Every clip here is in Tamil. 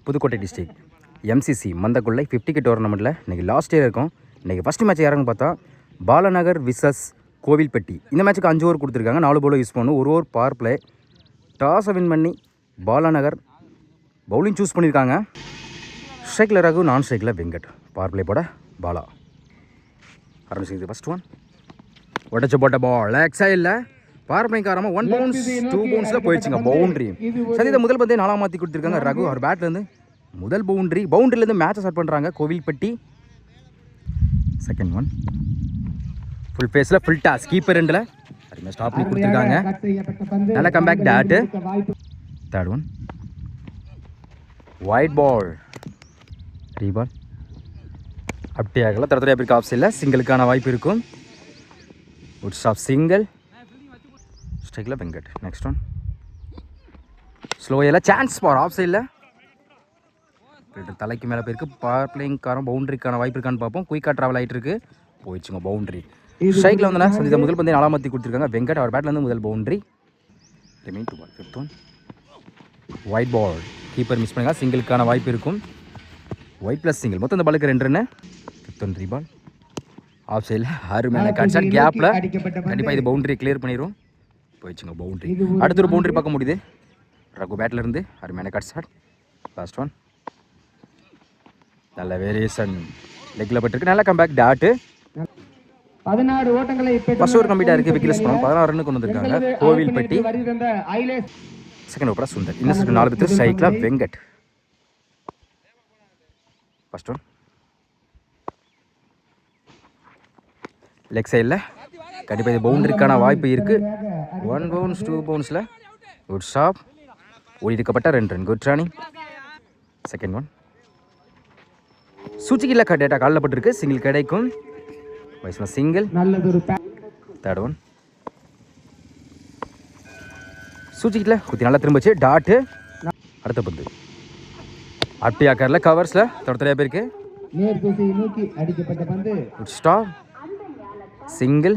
புதுக்கோட்டை டிஸ்ட்ரிக்ட் எம்சிசி மந்தக்குள்ளை 50K டோர்னமெண்ட்டில் இன்றைக்கி லாஸ்ட் இயர் இருக்கும். இன்றைக்கி ஃபஸ்ட்டு மேட்ச் யாருன்னு பார்த்தா பாலநகர் விசஸ் கோவில்பட்டி. இந்த மேட்ச்சுக்கு 5 ஓவர் கொடுத்துருக்காங்க. 4 பவுலர் யூஸ் பண்ணணும். 1 ஓவர் பவர் பிளே. டாஸை வின் பண்ணி பாலநகர் பவுலிங் சூஸ் பண்ணியிருக்காங்க. ஸ்ட்ரைக்கில் ரகு, நான் ஸ்ட்ரைக்கில் வெங்கட். பவர் பிளே போட பாலா ஆரம்பிச்சிருக்கு. ஃபஸ்ட் ஒன் உடச்ச போட்ட பால் லெக் சைடில் பார்ப்பனைக்காரமாக 1 பவுன்ஸ் 2 பவுன்ஸில் போயிடுச்சுங்க. பவுண்ட்ரி சரி. முதல் பந்தே 4 மாற்றி கொடுத்துருக்காங்க. ரகு அவர் பேட்லேருந்து முதல் பவுண்ட்ரிலேருந்து மேட்சை ஸ்டார்ட் பண்ணுறாங்க கோவில்பட்டி. செகண்ட் ஒன் ஃபுல் ஃபேஸில் ஃபுல் டாஸ் கீப்பர் ரெண்டில் அதுமாதிரி ஸ்டாப் பண்ணி கொடுத்துருக்காங்க. நல்ல comeback dot. Third one wide ball reball அப்படியே ஆகல. தரத்துறையாக போயிருக்க ஆஃப் சைடில் சிங்கிளுக்கான வாய்ப்பு இருக்கும். Good stop single. ஸ்ட்ரைக்கில் வெங்கட். நெக்ஸ்ட் ஒன் ஸ்லோயில் சான்ஸ் ஃபார் ஆஃப் சைடில் தலைக்கு மேலே போயிருக்கு. பவர் பிளேயிங்காரம் பவுண்ட்ரிக்கான வாய்ப்பு இருக்கான்னு பார்ப்போம். குயிக்காக ட்ராவல் ஆகிட்டு இருக்கு. போயிடுச்சுங்க பவுண்ட்ரி. ஸ்ட்ரைக்கில் வந்தனா சந்தித்த முதல் பந்தே 4 மாற்றி கொடுத்துருக்காங்க. வெங்கட் அவர் பேட்லேருந்து முதல் boundary. Remain 2 ball. Fifth one wide ball keeper miss பண்ணுங்க. சிங்கிளுக்கான வாய்ப்பு இருக்கும். ஒயிட் ப்ளஸ் சிங்கிள் மொத்தம் இந்த பாலுக்கு 2 run. Fifth one 3 ball off சைடில் அருமையான கட்ஷாட் கேப்பில் கண்டிப்பாக இது பவுண்ட்ரி கிளியர் பண்ணிடும். போயிடுச்சுங்க பவுண்ட்ரி. அடுத்த ஒரு பவுண்ட்ரி பார்க்க முடியுது ரகு பேட்லேருந்து. அருமையான கட்ஷாட். லாஸ்ட் ஒன் நல்ல வேரியேஷன் லெக்கில் பட்டிருக்கு. நல்ல கம்பேக் டாட்டு. 16 ஓட்டங்களை ஃபர்ஸ்ட் ஓவர் கம்ப்ளீட்டாக இருக்குது. விக்கிலஸ் பணம் 16 ரன்னு கொண்டு வந்திருக்காங்க கோவில்பட்டி. செகண்ட் ஓவராக சுந்தர். இன்னும் 4 பேர் ஸ்ட்ரைக்கில் வெங்கட். ஃபர்ஸ்ட் ஒன் லெக் சைடில் கண்டிப்பாக இது பவுண்டரிக்கான வாய்ப்பு இருக்குது. 1 பவுன்ஸ் 2 பவுன்ஸில் குட் ஸ்டாப். ஓடிக்கப்பட்ட 2 ரன். குட் ராணி. செகண்ட் ஒன் சூச்சிக்கில் டேட்டா காலில் பட்டிருக்கு. சிங்கிள் கிடைக்கும். வயசுல சிங்கிள். தேர்ட் ஒன் சூச்சிக்கில் குத்தி நல்லா திரும்பிச்சு டாட்டு. அடுத்த பந்து அட்டியாக்கரில் கவர்ஸில் தொடர்ச்சியாக போயிருக்கு. Good stop single.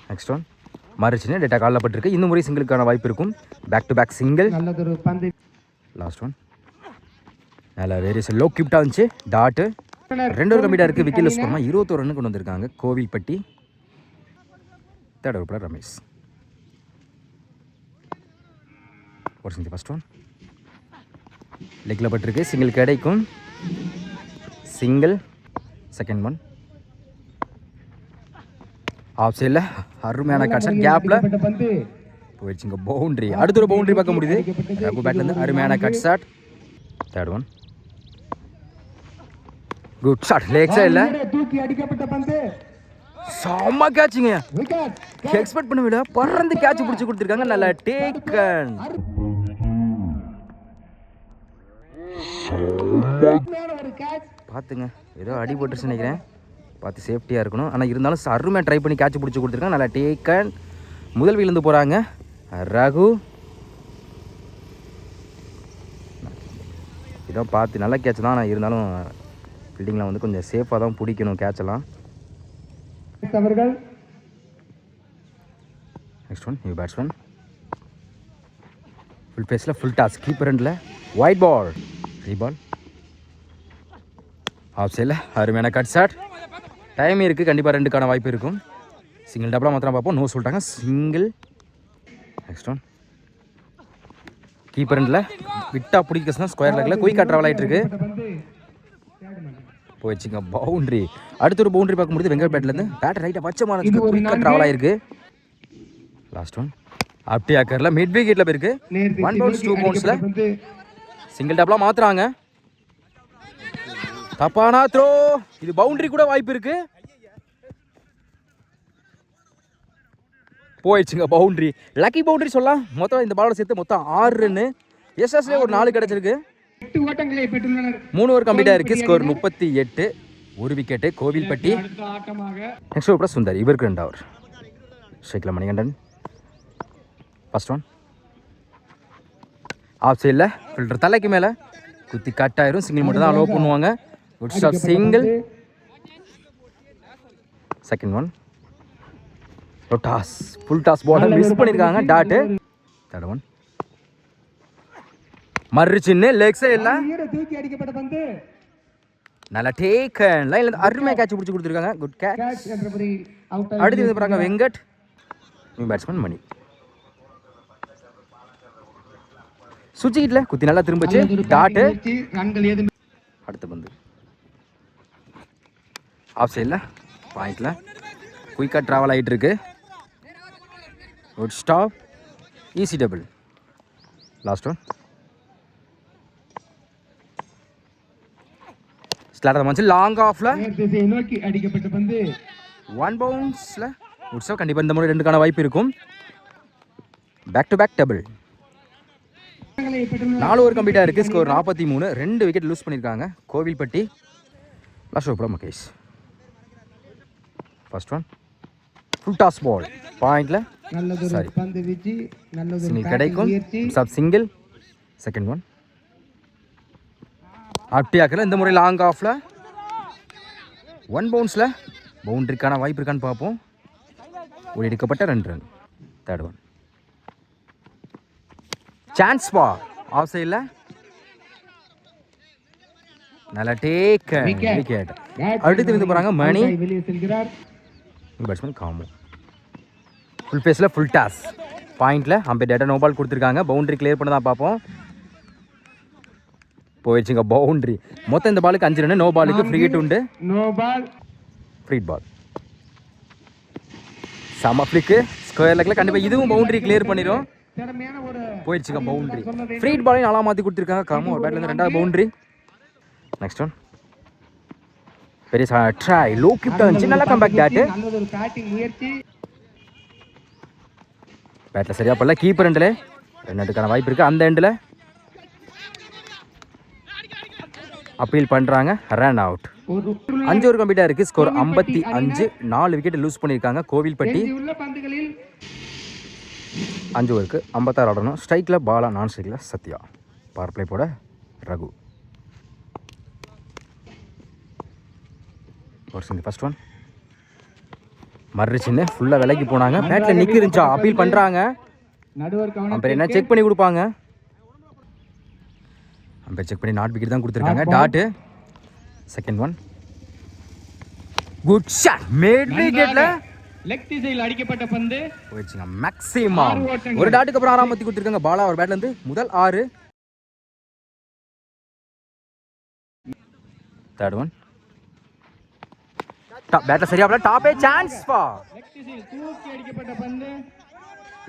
Next one மறுச்சுன்னு டேட்டா காலில் பட்டிருக்கு. இன்னும் முறை சிங்கிளுக்கான வாய்ப்பு இருக்கும். Back to back single. Last one நல்லா வேரியேஷன் லோ கிப்டாக இருந்துச்சு டாட்டு. 2 ஓவர் கம்ப்ளீட்டாக இருக்குது. விக்கெட் லூஸ் பண்ணால் 21 ரன்னு கொண்டு வந்திருக்காங்க கோவில்பட்டி. Third over Ramesh. ஒரு செஞ்சு ஃபஸ்ட் ஒன் லெக்கில் பட்டிருக்கு. சிங்கிள் கிடைக்கும். சிங்கிள். செகண்ட் ஒன் ஆஃப் சைடில் அருமையான கட்ஷாட் கேப்பில் போயிடுச்சுங்க பவுண்ட்ரி. அடுத்த ஒரு பவுண்ட்ரி பார்க்க முடியுது ரகு பேட்லேருந்து. அருமையான cut shot. Third one good shot leg சைடில் செம்ம கேட்சுங்க. எக்ஸ்பெக்ட் பண்ண விட பறந்து கேட்ச் பிடிச்சி கொடுத்துருக்காங்க. நல்லா டேக்கன். பார்த்துங்க ஏதோ அடிபட்டுச்சு நினைக்கிறேன். பார்த்து சேஃப்டியாக இருக்கணும். ஆனால் இருந்தாலும் அருமையாக ட்ரை பண்ணி கேட்ச் பிடிச்சி கொடுத்துருக்காங்க. நல்லா டேக்கன். முதல் விழுந்து போகிறாங்க ரகு. இதோ பார்த்து நல்ல கேட்ச் தான். ஆனால் இருந்தாலும் ஃபீல்டிங்கில் வந்து கொஞ்சம் சேஃபாக தான் பிடிக்கணும் கேட்செல்லாம். Next one new batsman full ஃபேஸில் ஃபுல் டாஸ் கீப்பர் ரெண்டில் ஒயிட் பால் ரீபால் ஆஃப் சைடில் அருமையான கட் ஷாட். டைம் இருக்குது. கண்டிப்பாக 2க்கான வாய்ப்பு இருக்கும். சிங்கிள் டபுளாக மாத்திரம் பார்ப்போம். நோ சொல்லிட்டாங்க. சிங்கிள். நெக்ஸ்ட் ஒன் கீப்பர் ரெண்டில் விட்டா பிடிக்க ஸ்கொயர் லெக்கில் குயிக்காக ட்ராவல் ஆகிட்டு இருக்கு. போயிடுச்சுங்க பவுண்ட்ரி. அடுத்த ஒரு பவுண்ட்ரி பார்க்க முடியுது வெங்கட் பேட்லேருந்து. பேட் ரைட்டாக பச்சை குயிக்காக ட்ராவல் ஆகிருக்கு. லாஸ்ட் ஒன் அப்டியாக்கரில் மிட் விக்கெட்டில் போயிருக்கு. 1 பவுன்ஸ் 2 பவுன்ஸில் சிங்கிள் டபுளாக மாற்றுறாங்க. தப்பானா த்ரோ. இது பவுண்ட்ரி கூட வாய்ப்பு இருக்கு. போயிடுச்சுங்க பவுண்ட்ரி. லக்கி பவுண்ட்ரி சொல்லலாம். மொத்தம் இந்த பாலோட சேர்த்து மொத்தம் 6 ரன்னு. எஸ்எஸ்ல ஒரு 4 கிடைச்சிருக்கு. 3 ஓவர் கம்ப்ளீட்டாக இருக்குது. Score 38. 1 wicket Kovilpatti. Next over Sundar. இவருக்கு 2 ஓவர். ஸ்ட்ரைக்கில் மணிகண்டன். ஃபர்ஸ்ட் ஒன் ஆஃப் சைடில் ஃபில்டர் தலைக்கு மேலே குத்தி கட் ஆயிரும். சிங்கிள் மட்டும் தான் அலோவ் பண்ணுவாங்க. Good stop single. Second one toss full toss ball miss பண்ணியிருக்காங்க டாட்டு. தேர்ட் ஒன் மறு சின்ன லெக் சைடில் தூக்கி அடிக்கப்பட்ட பந்து நல்லா டேக்கன் லைன்ல அருமையாக கேட்ச் பிடிச்சி கொடுத்துருக்காங்க. Good catch. கேட்ச் என்றபடி அவுட் அடுத்து வந்து பாருங்க வெங்கட், நியூ பேட்ஸ்மேன் மணி. சுச்சிக்கிட்டல குத்தி நல்லா திரும்பிச்சு டாட்டு. ரன்கள் ஏதும் அடுத்த பந்து ஆஃப் சைடில் பாயிண்ட்ல குயிக்காக ட்ராவல் ஆகிட்டு இருக்கு. Good stop, easy double. Last one slot மச்சு லாங் ஆஃப்ல திசையை நோக்கி அடிக்கப்பட்ட பந்து ஒன் பவுன்ஸ்ல குட் ஸ்டாப். கண்டிப்பாக இந்த முறை ரெண்டுக்கான வாய்ப்பு இருக்கும். Back to back double. 4 over கம்ப்ளீட்டாக இருக்குது. ஸ்கோர் 43. 2 விக்கெட் லூஸ் பண்ணியிருக்காங்க Kovilpatti. Last over Mahesh. First one full toss ball பாயிண்ட்ல நல்லதொரு பந்து வீச்சு நல்லதொரு சிங்கிள் கிடைக்கும். சப் சிங்கிள். செகண்ட் ஒன் ஆக்டியாக்கில் இந்த முறை லாங் ஆஃப்ல ஒன் பவுன்ஸில் பவுண்டரிக்கான வாய்ப்பு இருக்கான்னு பார்ப்போம். ஒரு எடுக்கப்பட்ட 2 ரன். தேர்ட் ஒன் சான்ஸ் பா ஆஃப் சைடில் நல்லா டேக் விக்கெட். அடுத்து வந்து போகிறாங்க மணி, வெளியே செல்கிறார். பேட்ஸ்மேன் காமோ. ஃபுல் ஃபேஸில் ஃபுல் டாஸ் பாயிண்டில் அம்பே டேட்டா நோ பால் கொடுத்துருக்காங்க. பவுண்டரி கிளியர் பண்ண தான் பார்ப்போம். போயிடுச்சுங்க பவுண்டரி. மொத்தம் இந்த பாலுக்கு 5 ரன். நோ பாலுக்கு ஃப்ரீ ஹிட் உண்டு. No ball free ball. சம ஃப்ளிக்கு ஸ்கொயர் லெக்கில் கண்டிப்பாக இதுவும் பவுண்டரி கிளியர் பண்ணிடும். திறமையான ஒரு போயிடுச்சுங்க பவுண்டரி. ஃப்ரீ பாலையும் நல்லா மாற்றி கொடுத்துருக்காங்க. காமோ ஒரு பேட்லேருந்து 2வது பவுண்டரி. நெக்ஸ்ட் ஒன் பெரிய ட்ரை லோ கிப்டா இருந்துச்சு. நல்லா கம்பேக் பேட்டு. நல்லதொரு பேட்டிங் முயற்சி. பேட்டில் சரியா பண்ணல. கீப்பர் எண்டில் 2 ரன்னுக்கான வாய்ப்பு இருக்குது. அந்த எண்டில் அப்பீல் பண்ணுறாங்க. Run out. 5 ஓவர் கம்ப்ளீட்டாக இருக்குது. ஸ்கோர் 55. 4 விக்கெட் லூஸ் பண்ணியிருக்காங்க கோவில்பட்டி. உள்ள பந்துகளில் 5 ஓவருக்கு 56 ஆடணும். ஸ்ட்ரைக்கில் பாலா, நான் ஸ்ட்ரைக்கில் சத்யா. பவர் பிளே போட ரகு. ஒரு சிங்கிள். ஃபர்ஸ்ட் ஒன் மறு சின்ன ஃபுல்லாக விலைக்கு போனாங்க. பேட்டில் நிற்க இருந்துச்சா அப்பீல் பண்ணுறாங்க. நடுவர் அம்பேர் என்ன செக் பண்ணி கொடுப்பாங்க. அம்பேர் செக் பண்ணி நாட் விக்கெட் தான் கொடுத்துருக்காங்க. Dot. Second one good shot made விக்கெட்ல லெக் திசையில் அடிக்கப்பட்ட பந்து போயிடுச்சுங்க. மேக்ஸிமம் ஒரு டாட்டுக்கு அப்புறம் 6ஆம் பத்தி கொடுத்துருக்காங்க. பாலா ஒரு பேட்ல இருந்து முதல் 6. தேர்ட் ஒன் பேட்ல சரியா போல டாப்பே சான்ஸ் பா. லெக் திசையில் தூக்கி அடிக்கப்பட்ட பந்து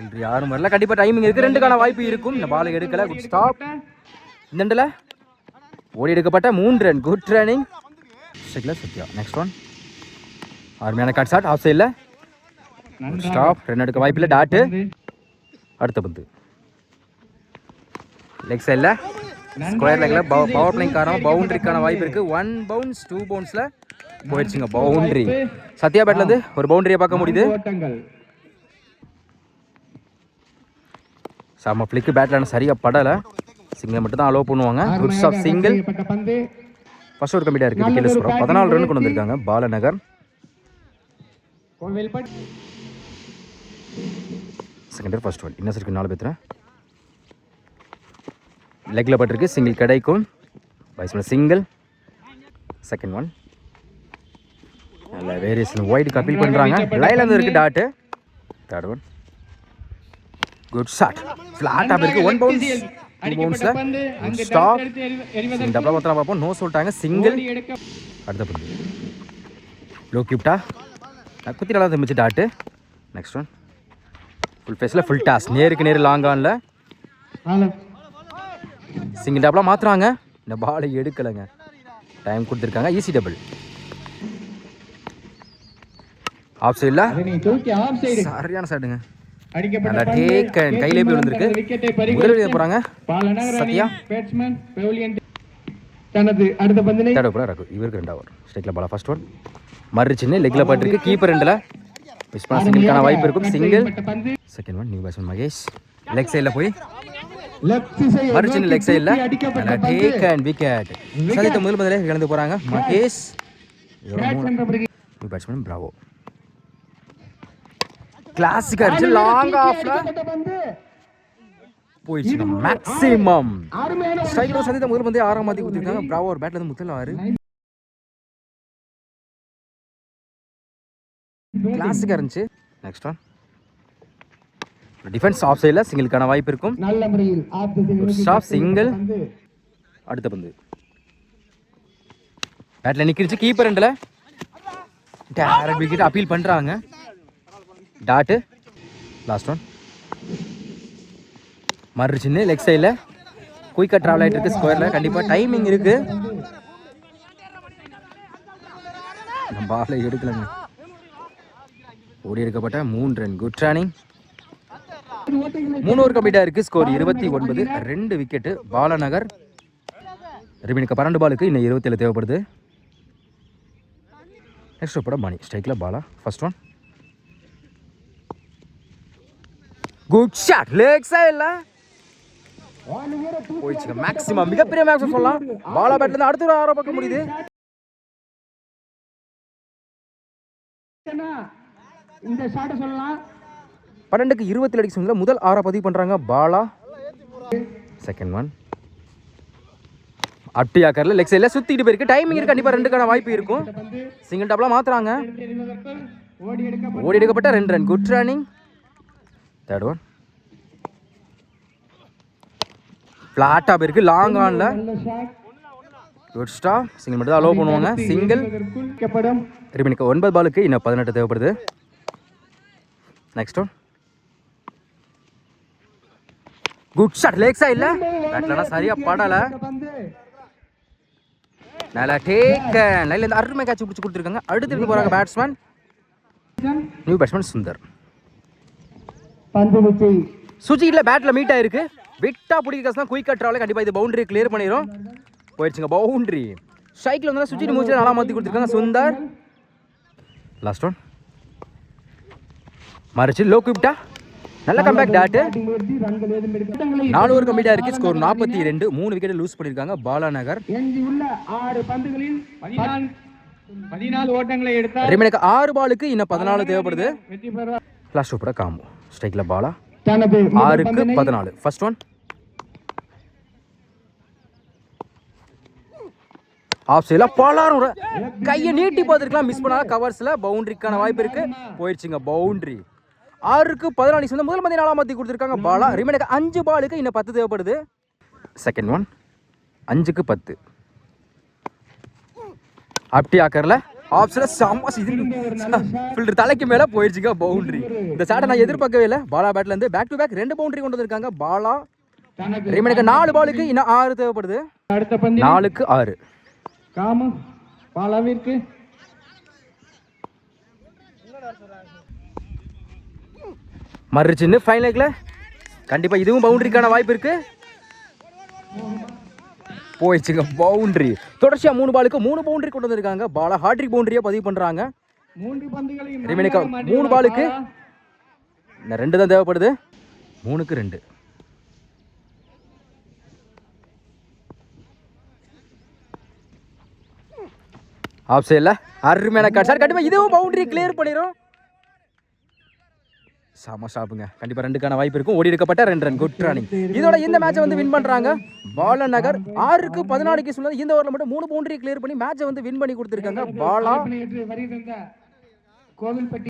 இன்று யாரும் வரல. கண்டிப்பா டைமிங் இருக்கு. 2க்கான வாய்ப்பு இருக்கும். இந்த பால் எடுக்கல. Good stop. இந்த எண்டில் ஓடி எடுக்கப்பட்ட 3 run. Good running. Sathya. Next one அருமையான கட் ஷாட் ஆஃப் சைடில். ஸ்டாப். 2 எடுக்க வாய்ப்பில்லை. டாட்டு. அடுத்த பந்து லெக் சைடில் ஸ்கொயர் லெக்கில் பவர் பிளேயிங் காரணமாக பவுண்டரிக்கான வாய்ப்பு இருக்குது. 1 பவுன்ஸ் 2 பவுன்ஸில் போயிடுச்சுங்க பவுண்டரி. சத்யா பேட்லேருந்து ஒரு பவுண்டரியை பார்க்க முடியுது. செம்ம ஃப்ளிக்கு. பேட்டில் சரியாக படலை. சிங்கிள் மட்டும் தான் அலோவ் பண்ணுவாங்க. Good stop single. ஃபர்ஸ்ட் ஒரு கம்மியாக இருக்குது. விக்கெட் ஸ்கோர் 14 ரன் கொண்டு வந்திருக்காங்க பாலநகர். செகண்ட் ஃபர்ஸ்ட் ஒன் இன்னும் இருக்கு. 4 பேர் லெக்கில் பட்டிருக்கு. சிங்கிள் கிடைக்கும். வைஸ்மேன் சிங்கிள். செகண்ட் ஒன் நல்ல வேரியேஷன் ஒயிட் கப்பீல் பண்ணுறாங்க. லைனில் இருந்து இருக்குது dot. Third one good shot ஃப்ளாட்டாக இருக்குது. 1 பவுன்ஸ் 2 பவுன்ஸில் ஸ்டாப். டபுளாக பார்த்தா பார்ப்போம். நோ சொல்லிட்டாங்க. சிங்கிள். அடுத்த பந்து லோ கிப்டா குத்தி நல்லா திரும்பிச்சு டாட்டு. நெக்ஸ்ட் ஒன் ஃபுல் ஃபேஸில் ஃபுல் டாஸ் நேருக்கு நேரு லாங் ஆனில் சிங்கிள் டாப்லாம் மாற்றுறாங்க. இந்த பாலை எடுக்கலைங்க. டைம் கொடுத்துருக்காங்க. Easy double. ஆஃப் சைடில் சரியான சைடுங்க. நல்லா டேக்கன் கையிலே போய் விழுந்திருக்கு. முதலில் போகிறாங்க சத்யா. அடுத்த பந்தினை ரகு. இவருக்கு 2 ஓவர். ஸ்ட்ரைக்கில் பாலா. ஃபர்ஸ்ட் ஒன் மறு சின்ன லெக்கில் பட்டிருக்கு. கீப்பர் எண்டில் மிஸ் பண்ண சிங்கிள்கான வாய்ப்பு இருக்கும். Single. Second one new batsman Mahesh. Leg சைடில் போய் மறு சின்ன லெக் சைடில் நல்லா டேக்கன் விக்கெட். சதித்த முதல் பதிலே இழந்து போகிறாங்க மகேஷ். New batsman Bravo. கிளாசிக்காக இருந்துச்சு. லாங் ஆஃப்ல போயிடுச்சுங்க மேக்ஸிமம் அருமையான ஒரு ஸ்ட்ரைக்கர் சந்தித்த முதல் வந்து 6ஆம் மாத்தி கொடுத்துருக்காங்க. பிராவோ ஒரு பேட்ல இருந்து முதல் 6 கிளாஸிக்காக இருந்துச்சு. நெக்ஸ்ட் ஒன் டிஃபென்ஸ் ஆஃப் சைடில் சிங்கிளுக்கான வாய்ப்பு இருக்கும். நல்ல முறையில் ஆப் திசையில் நோக்கி ஸ்டாப் சிங்கிள். பந்து. அடுத்த பந்து பேட்டில் நிற்கிருச்சு. கீப்பர் ரெண்டில் டேரக்ட் விக்கெட் அப்பீல் பண்ணுறாங்க. டாட்டு லாஸ்ட் ஒன் மறு சின்ன லெக் சைடில் குயிக்காக ட்ராவல் ஆகிட்டு இருக்கு. ஸ்கொயரில் கண்டிப்பாக டைமிங் இருக்கு. நம்ம பாலை எடுக்கலங்க. ஓடி எடுக்கப்பட்ட 3 ரன். Good running. 3 ஓவர் கம்ப்ளீட்டாக இருக்குது. ஸ்கோர் 29. 2 விக்கெட்டு. பாலநகர் ரிமினுக்கு 12 பாலுக்கு இன்னும் 27 தேவைப்படுது. நெக்ஸ்ட் படம் மணி ஸ்ட்ரைக்கில் Bala. First one good shot. Leg சைடில் போயிடுச்சுங்க. மேக்ஸிமம் மிகப்பெரிய மேக்ஸிமம் சொல்லலாம். பாலா பேட்லேருந்து அடுத்த ஒரு 6 பக்கம் முடியுது. இந்த ஷாட்டை சொல்லலாம். 12க்கு 20 அடிக்க சொன்னதில் முதல் 6 பதிவு பண்ணுறாங்க பாலா. செகண்ட் ஒன் அட்டியாக்கரில் லெக் சைடில் சுற்றிட்டு போயிருக்கு. டைமிங் இருக்குது. கண்டிப்பாக 2க்கான வாய்ப்பு இருக்கும். சிங்கிள் டபுளாக மாற்றுறாங்க. ஓடி எடுக்கப்பட்ட 2 run. Good running. Third one ஃப்ளாட்டாக போயிருக்கு. லாங் ஆனில் குட் ஸ்டாப். சிங்கிள் மட்டும் தான் அலோவ் பண்ணுவாங்க. சிங்கிள். ரிமினுக்கு 9 பாலுக்கு இன்னும் 18 தேவைப்படுது. Next one good shot. Leg சைடில் பேட்லனா சரியாக படலை. நல்லா டேக்கன். லைனில் இருந்து அருமை கேட்ச் பிடிச்சி கொடுத்துருக்காங்க. அடுத்து இருந்து போகிறாங்க பேட்ஸ்மேன். New batsman Sundar. சுஜிக்கில் பேட்டில் மீட் ஆயிருக்கு. விட்டா பிடிக்க குயிக்காக ட்ராவலே கண்டிப்பாக இது பவுண்டரி கிளியர் பண்ணிடும். போயிடுச்சுங்க பவுண்டரி. ஸ்ட்ரைக்கில் வந்து சுஜி மூச்சில் நல்லா மாற்றி கொடுத்துருக்காங்க சுந்தர். லாஸ்ட் ஒன் மறைச்சு லோ குவிப்டா. நல்ல கம்பேக் டாட்டு. 4 ஓவர் கம்ப்ளீட்டாக இருக்குது. ஸ்கோர் 42. 3 விக்கெட் லூஸ் பண்ணியிருக்காங்க பாலாநகர். 6 பந்துகளில் 14 ஓட்டங்களை எடுத்தார். ரிமைனுக்கு 6 பாலுக்கு இன்னும் 14 தேவைப்படுது. வெற்றி பெற லாஸ்ட் சூப்பரா காம்போ ஸ்ட்ரைக்கில் பாலா. தனது 6க்கு 14. ஃபர்ஸ்ட் ஒன் ஆஃப் சைடில் பாலாரும் கையை நீட்டி பார்த்துருக்கலாம். மிஸ் பண்ணாத கவர்ஸில் பவுண்டரிக்கான வாய்ப்பு இருக்கு. போயிடுச்சுங்க பவுண்டரி. 6க்கு 14 வந்து முதல் மதி 4ஆம் மாற்றி கொடுத்துருக்காங்க பாலா. ரிமைனுக்கு 5 பாலுக்கு இன்னும் 10 தேவைப்படுது. செகண்ட் ஒன் 5க்கு 10 அப்படி ஆக்கரில் ஆப்ஷனில் செம்ம ஃபில்டர் தலைக்கு மேலே போயிடுச்சுங்க பவுண்டரி. இந்த சாட்டை நான் எதிர்பார்க்கவே இல்லை. பாலா பேட்லேருந்து பேக் டு பேக் 2 பவுண்டரி கொண்டு வந்திருக்காங்க பாலா. ரிமைனுக்கு 4 பாலுக்கு இன்னும் 6 தேவைப்படுது. அடுத்த பந்து 4க்கு 6 காமு பாலாவிற்கு மறு சின்ன ஃபைனலுக்குல கண்டிப்பாக இதுவும் பவுண்டரிக்கான வாய்ப்பு இருக்கு. போயிடுச்சுங்க பவுண்டரி. தொடர்ச்சியாக 3 பாலுக்கு 3 பவுண்டரி கொண்டு வந்திருக்காங்க பாலா. ஹாட்ரிக் பவுண்டரியாக பதிவு பண்ணுறாங்க. 3 பந்துகளையும் ரிமைனுக்கு 3 பாலுக்கு இன்னும் 2 தான் தேவைப்படுது. 3க்கு 2 ஆஃப் சைடில் அருமையான காட் சார். கண்டிப்பாக இதுவும் பவுண்டரி கிளியர் பண்ணிடும். செம ஷாப்புங்க. கண்டிப்பாக 2க்கான வாய்ப்பு இருக்கும். ஓடி எடுக்கப்பட்ட 2 ரன். Good running. இதோட இந்த மேட்சை வந்து வின் பண்ணுறாங்க பாலநகர். 6க்கு 14 சொன்னது இந்த ஓவரில் மட்டும் 3 பவுண்டரி கிளியர் பண்ணி மேட்சை வந்து வின் பண்ணி கொடுத்துருக்காங்க பாலா. கோவில்பட்டி